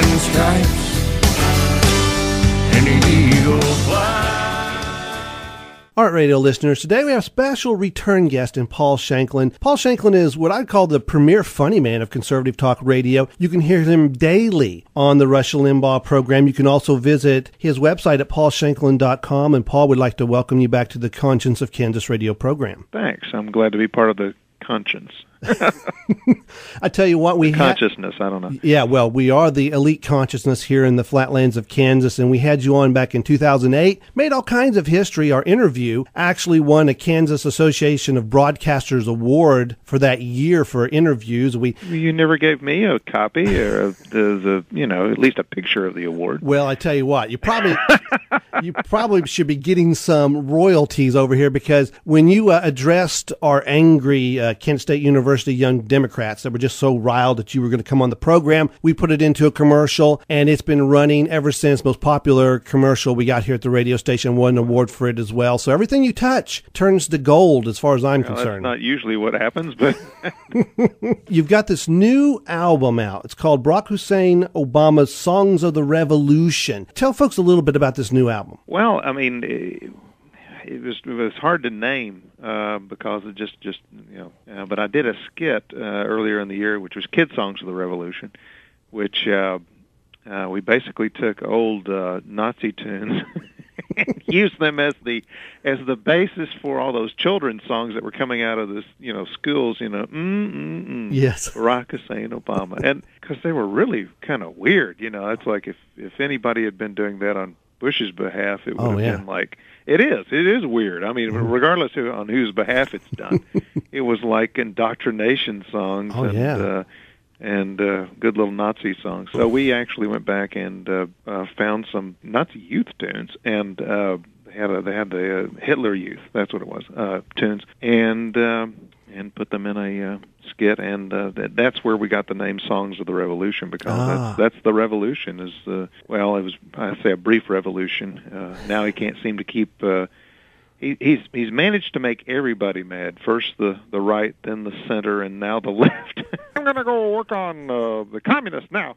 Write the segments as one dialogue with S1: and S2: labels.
S1: and stripes and the eagle flies.
S2: All right, radio listeners, today we have a special return guest in Paul Shanklin. Paul Shanklin is what I'd call the premier funny man of conservative talk radio. You can hear him daily on the Rush Limbaugh program. You can also visit his website at paulshanklin.com, and Paul would like to welcome you back to the Conscience of Kansas radio program.
S3: Thanks. I'm glad to be part of the conscience.
S2: I tell you what, we
S3: consciousness, I don't know.
S2: Yeah, well, we are the elite consciousness here in the flatlands of Kansas, and we had you on back in 2008, made all kinds of history. Our interview actually won a Kansas Association of Broadcasters Award for that year for interviews.
S3: You never gave me a copy or the at least a picture of the award.
S2: Well, I tell you what, you probably should be getting some royalties over here, because when you addressed our angry Kent State University young Democrats that were just so riled that you were going to come on the program, we put it into a commercial, and it's been running ever since. Most popular commercial we got here at the radio station, won an award for it as well. So everything you touch turns to gold as far as I'm concerned.
S3: That's not usually what happens, but...
S2: You've got this new album out. It's called Barack Hussein Obama's Songs of the Revolution. Tell folks a little bit about this new album.
S3: Well, I mean... It was hard to name because it just but I did a skit earlier in the year, which was Kid Songs of the Revolution, which we basically took old Nazi tunes and used them as the basis for all those children's songs that were coming out of this schools.
S2: Yes,
S3: Barack Hussein Obama, and because they were really kind of weird. It's like if anybody had been doing that on Bush's behalf, it would have been like, it is weird. I mean, regardless on whose behalf it's done, it was like indoctrination songs and good little Nazi songs. So we actually went back and found some Nazi youth tunes, and they had the Hitler Youth, that's what it was, tunes, and put them in a skit, and that's where we got the name Songs of the Revolution, because that's the revolution. It was, I say, a brief revolution. Now he can't seem to keep... He's managed to make everybody mad. First the right, then the center, and now the left. I'm going to go work on the communists now.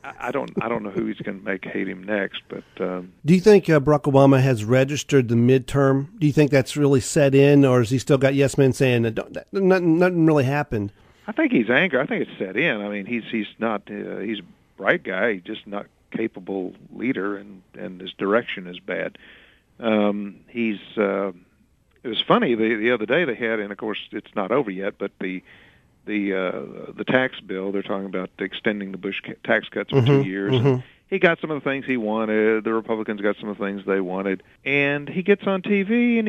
S3: I don't know who he's going to make hate him next, but...
S2: Do you think Barack Obama has registered the midterm? Do you think that's really set in, or has he still got yes men saying that nothing really happened?
S3: I think he's angry. I think it's set in. I mean, he's not... he's a bright guy. He's just not capable leader, and his direction is bad. It was funny, the other day they had, and of course it's not over yet, but the tax bill, they're talking about extending the Bush tax cuts for 2 years. And he got some of the things he wanted. The Republicans got some of the things they wanted. And he gets on TV and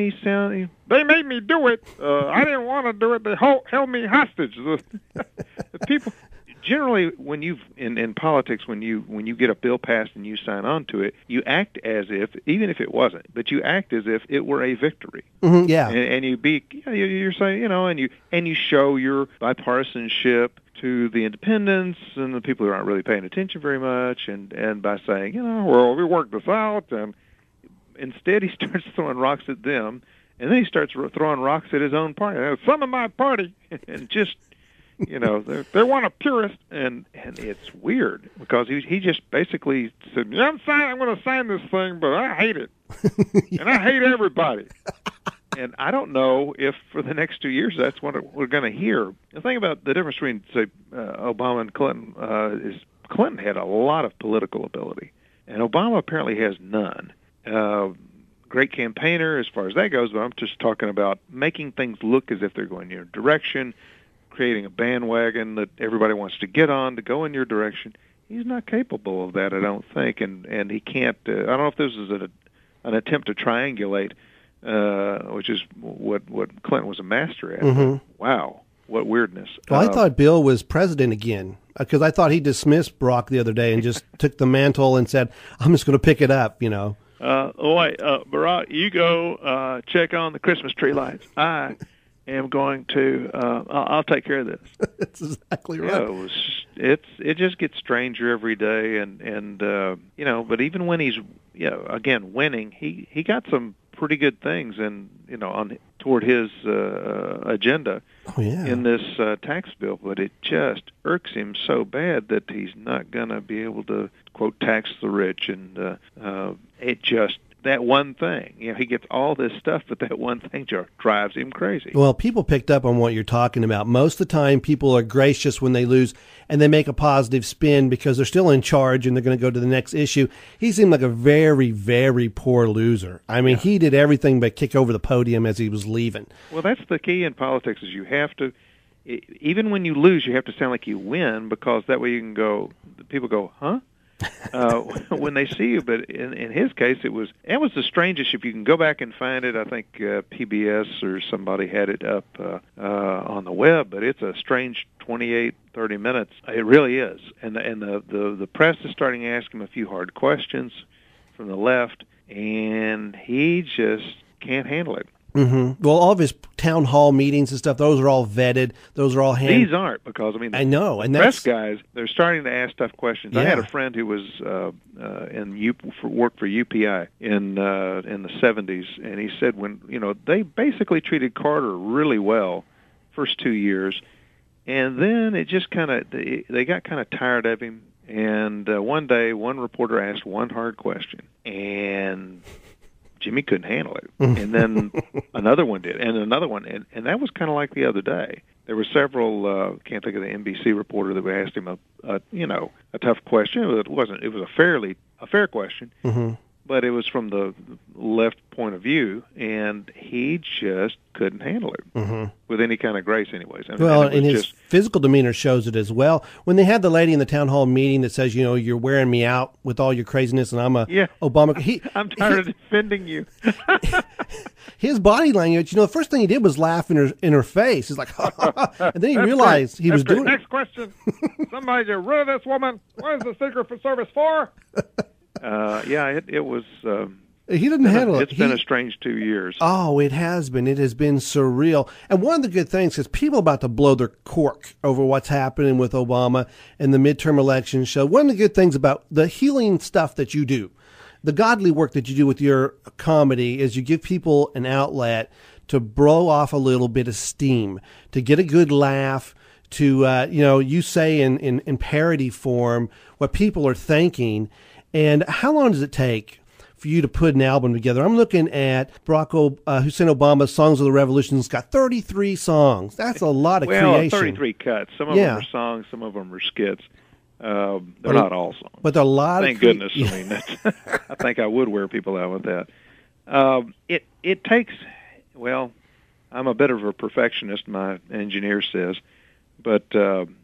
S3: they made me do it. I didn't want to do it. They held me hostage. The people... Generally, when in politics, when you get a bill passed and you sign on to it, you act as if, even if it wasn't, but you act as if it were a victory.
S2: Mm-hmm, yeah,
S3: and you're saying, and you show your bipartisanship to the independents and the people who aren't really paying attention very much, and by saying, well, we worked this out, and instead he starts throwing rocks at them, and then he starts throwing rocks at his own party. Some of my party, and just. They want a purist, and it's weird because he just basically said, I'm going to sign this thing, but I hate it, and I hate everybody. And I don't know if for the next 2 years that's what we're going to hear. The thing about the difference between, say, Obama and Clinton is Clinton had a lot of political ability, and Obama apparently has none. Great campaigner as far as that goes, but I'm just talking about making things look as if they're going in your direction, creating a bandwagon that everybody wants to get on to go in your direction. He's not capable of that, I don't think, and he can't. I don't know if this is an attempt to triangulate, which is what Clinton was a master at.
S2: Mm-hmm.
S3: Wow, what weirdness!
S2: Well, I thought Bill was president again because I thought he dismissed Barack the other day and just took the mantle and said, "I'm just going to pick it up,"
S3: Barack, you go check on the Christmas tree lights. Am going to. I'll take care of this.
S2: That's exactly right.
S3: It just gets stranger every day, and But even when he's again winning, he got some pretty good things, and toward his agenda in this tax bill, but it just irks him so bad that he's not going to be able to, quote, tax the rich, and it just, that one thing, he gets all this stuff, but that one thing just drives him crazy.
S2: Well, people picked up on what you're talking about. Most of the time, people are gracious when they lose, and they make a positive spin because they're still in charge and they're going to go to the next issue. He seemed like a very, very poor loser. I mean, he did everything but kick over the podium as he was leaving.
S3: Well, that's the key in politics, is you have to, even when you lose, you have to sound like you win, because that way you can go, people go, huh? When they see you. But in his case, it was the strangest. If you can go back and find it, I think PBS or somebody had it up on the web, but it's a strange 28, 30 minutes. It really is. And the press is starting to ask him a few hard questions from the left, and he just can't handle it.
S2: Mm-hmm. Well, all of his town hall meetings and stuff, those are all vetted. Those are all
S3: These aren't, because,
S2: I know, and
S3: press guys, they're starting to ask tough questions. I had a friend who was worked for UPI in the 70s, and he said when, they basically treated Carter really well first 2 years, and then it just they got kind of tired of him, and one day one reporter asked one hard question, and Jimmy couldn't handle it. And then another one did, and another one, and that was kind of like the other day. There were several, can't think of the NBC reporter that asked him a tough question. It was a fair question, but it was from the left point of view, and he just couldn't handle it with any kind of grace anyways. I mean,
S2: well, and his physical demeanor shows it as well. When they had the lady in the town hall meeting that says, you're wearing me out with all your craziness, and I'm Obama.
S3: I'm tired of defending you.
S2: His body language, the first thing he did was laugh in her face. He's like, and then he realized he was doing it.
S3: Next question. Somebody get rid of this woman. What is the Secret Service for? It was.
S2: He didn't handle it.
S3: It's been a strange 2 years.
S2: Oh, it has been. It has been surreal. And one of the good things is people are about to blow their cork over what's happening with Obama and the midterm elections. So one of the good things about the healing stuff that you do, the godly work that you do with your comedy, is you give people an outlet to blow off a little bit of steam, to get a good laugh, to, you say in parody form what people are thinking. And how long does it take for you to put an album together? I'm looking at Hussein Obama's Songs of the Revolution. It's got 33 songs. That's a lot of creation.
S3: 33 cuts. Some of them are songs, some of them are skits. They're not all songs.
S2: But there are a lot
S3: Thank goodness. I mean, I think I would wear people out with that. It takes, I'm a bit of a perfectionist, my engineer says, but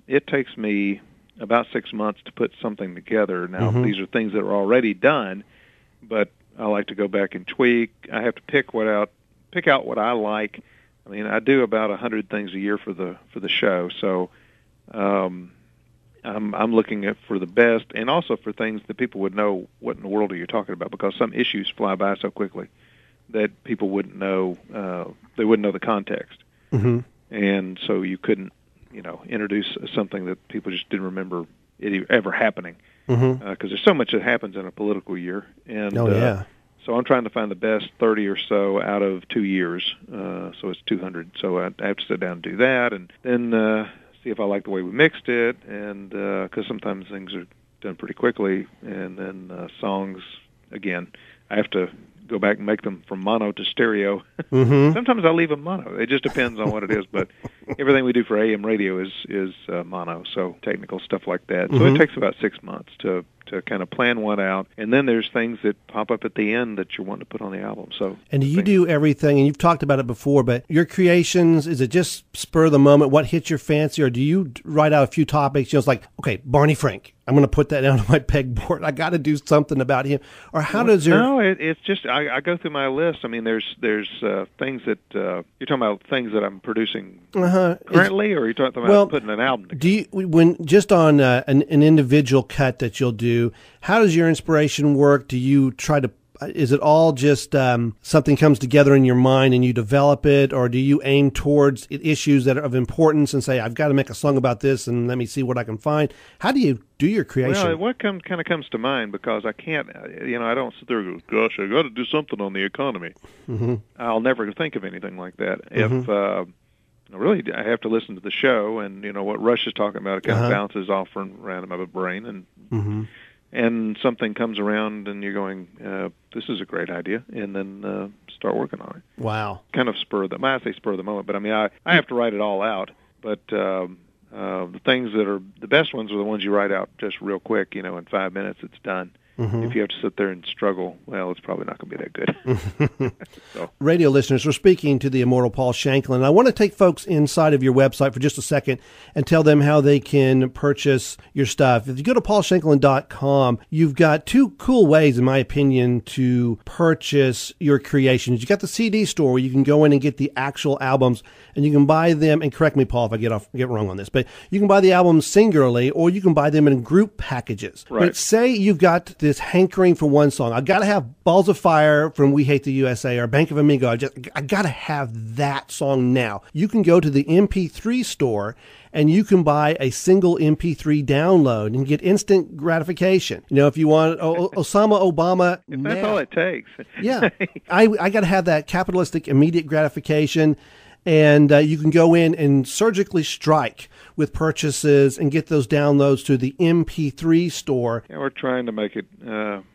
S3: it takes me about 6 months to put something together. Now, these are things that are already done, but I like to go back and tweak. I have to pick out what I like. I mean, I do about 100 things a year for the show, so I'm looking for the best, and also for things that people would know what in the world are you talking about, because some issues fly by so quickly that people wouldn't know. They wouldn't know the context, and so you couldn't, introduce something that people just didn't remember it ever happening, because there's so much that happens in a political year, and so I'm trying to find the best 30 or so out of 2 years, so it's 200. So I have to sit down and do that, and then see if I like the way we mixed it, and because sometimes things are done pretty quickly, and then songs, again, I have to go back and make them from mono to stereo. Sometimes I leave them mono. It just depends on what it is, but everything we do for AM radio is mono, so technical stuff like that. So it takes about 6 months to kind of plan one out, and then there's things that pop up at the end that you want to put on the album. So,
S2: and do you do everything, and you've talked about it before, but your creations, is it just spur of the moment, what hits your fancy, or do you write out a few topics, it's like, okay, Barney Frank, I'm going to put that down on my pegboard, I got to do something about him, or how does your...
S3: No, it's just, I go through my list. I mean, there's things that, you're talking about things that I'm producing currently, or are you talking about putting an album together?
S2: Do you, when just on an individual cut that you'll do, how does your inspiration work? Do you try to Is it all just something comes together in your mind and you develop it, or do you aim towards issues that are of importance and say, I've got to make a song about this and let me see what I can find? How do you do your creation?
S3: Well, what kind of comes to mind, because I can't, I don't sit there and go, gosh, I got to do something on the economy.
S2: Mm-hmm.
S3: I'll never think of anything like that. Mm-hmm. If really, I have to listen to the show, and what Rush is talking about, it kind of bounces off from random of a brain, and and something comes around, and you're going, this is a great idea, and then start working on it.
S2: Wow.
S3: Kind of spur of the moment, but I mean, I have to write it all out, but the things that are the best ones are the ones you write out just real quick, in 5 minutes it's done. Mm-hmm. If you have to sit there and struggle, well, it's probably not going to be that good. So.
S2: Radio listeners, we're speaking to the immortal Paul Shanklin. I want to take folks inside of your website for just a second and tell them how they can purchase your stuff. If you go to paulshanklin.com, you've got two cool ways, in my opinion, to purchase your creations. You got the CD store where you can go in and get the actual albums, and you can buy them, and correct me, Paul, if I get wrong on this, but you can buy the albums singularly, or you can buy them in group packages.
S3: Right.
S2: But say you've got this hankering for one song. I got to have Balls of Fire from We Hate the USA or Bank of Amigo. I got to have that song now. You can go to the MP3 store and you can buy a single MP3 download and get instant gratification. If you want Osama Obama,
S3: if that's all it takes.
S2: Yeah, I got to have that capitalistic immediate gratification. And you can go in and surgically strike with purchases and get those downloads to the MP3 store.
S3: Yeah, we're trying to make it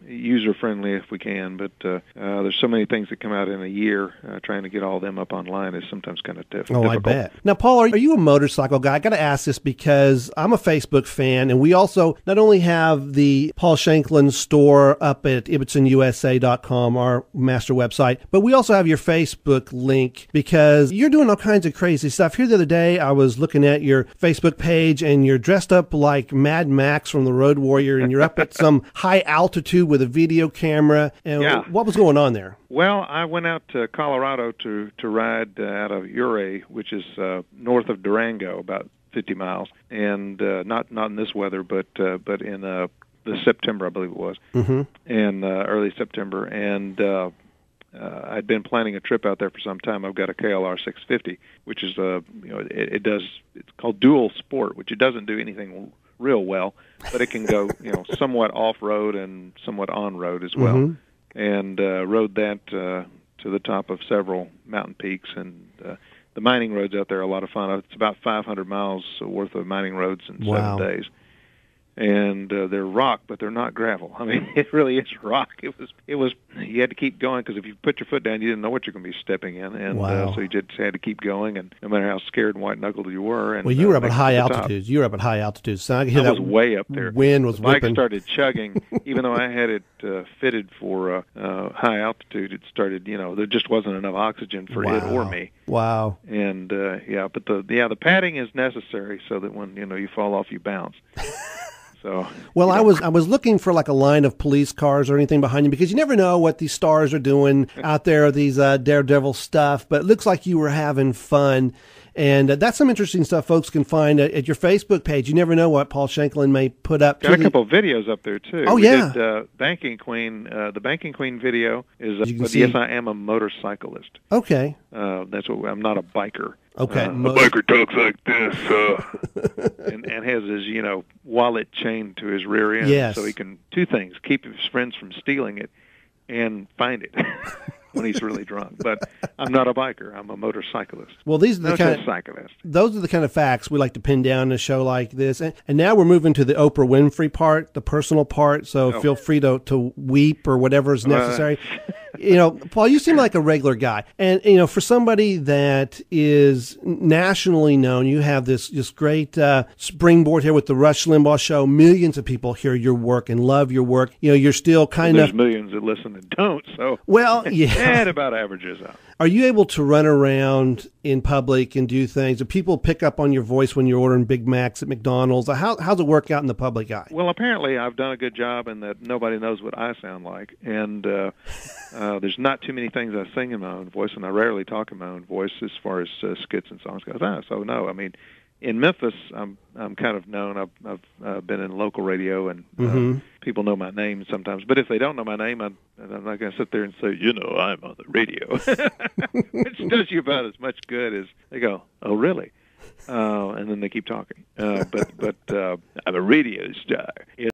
S3: user-friendly if we can, but there's so many things that come out in a year. Trying to get all of them up online is sometimes kind of difficult.
S2: Oh, I bet. Now, Paul, are you a motorcycle guy? I got to ask this because I'm a Facebook fan, and we also not only have the Paul Shanklin store up at IbbetsonUSA.com, our master website, but we also have your Facebook link because you're doing all kinds of crazy stuff. Here the other day, I was looking at your Facebook page, and you're dressed up like Mad Max from The Road Warrior, and you're up at some high altitude with a video camera. And
S3: yeah.
S2: What was going on there?
S3: Well, I went out to Colorado to ride out of Ouray, which is north of Durango, about 50 miles, and not in this weather, but in the September, I believe it was, and early September, and I'd been planning a trip out there for some time. I've got a KLR 650, which is it's called dual sport, which it doesn't do anything real well, but it can go somewhat off road and somewhat on road as well. And rode that to the top of several mountain peaks, and the mining roads out there are a lot of fun. It's about 500 miles worth of mining roads in 7 days. And they're rock, but they're not gravel. I mean, it really is rock. It was. You had to keep going because if you put your foot down, you didn't know what you're going to be stepping in, and so you just had to keep going. And no matter how scared and white-knuckled you were, and
S2: you were up at high altitudes. You were up at high altitudes. So I could hear
S3: that was way up there.
S2: Wind was whipping.
S3: The bike started chugging, even though I had it fitted for high altitude. It started. There just wasn't enough oxygen for it or me.
S2: Wow.
S3: And but the padding is necessary so that when you fall off, you bounce. So,
S2: well, I was looking for like a line of police cars or anything behind you because you never know what these stars are doing out there, these daredevil stuff. But it looks like you were having fun. And that's some interesting stuff folks can find at your Facebook page. You never know what Paul Shanklin may put up.
S3: Got a couple of videos up there, too.
S2: We did,
S3: Banking Queen. The Banking Queen video is, yes, I am a motorcyclist.
S2: Okay.
S3: That's what I'm not a biker.
S2: Okay.
S3: A biker talks like this. and has his, wallet chained to his rear end.
S2: Yes.
S3: So he can, two things, keep his friends from stealing it and find it. When he's really drunk, but I'm not a biker. I'm a motorcyclist.
S2: Well, these are the kind of
S3: cyclist.
S2: Those are the kind of facts we like to pin down in a show like this. And now we're moving to the Oprah Winfrey part, the personal part. So feel free to weep or whatever is necessary. Paul, you seem like a regular guy, and for somebody that is nationally known, you have this great springboard here with the Rush Limbaugh Show. Millions of people hear your work and love your work. You're still
S3: There's millions that listen and don't. So it about averages out.
S2: Are you able to run around in public and do things? Do people pick up on your voice when you're ordering Big Macs at McDonald's? How's it work out in the public eye?
S3: Well, apparently I've done a good job in that nobody knows what I sound like. And there's not too many things I sing in my own voice, and I rarely talk in my own voice as far as skits and songs go. So, no, I mean, in Memphis, I'm kind of known. I've been in local radio, and people know my name sometimes. But if they don't know my name, I'm not going to sit there and say, I'm on the radio, which does you about as much good as they go, oh, really? And then they keep talking. But I'm a radio star.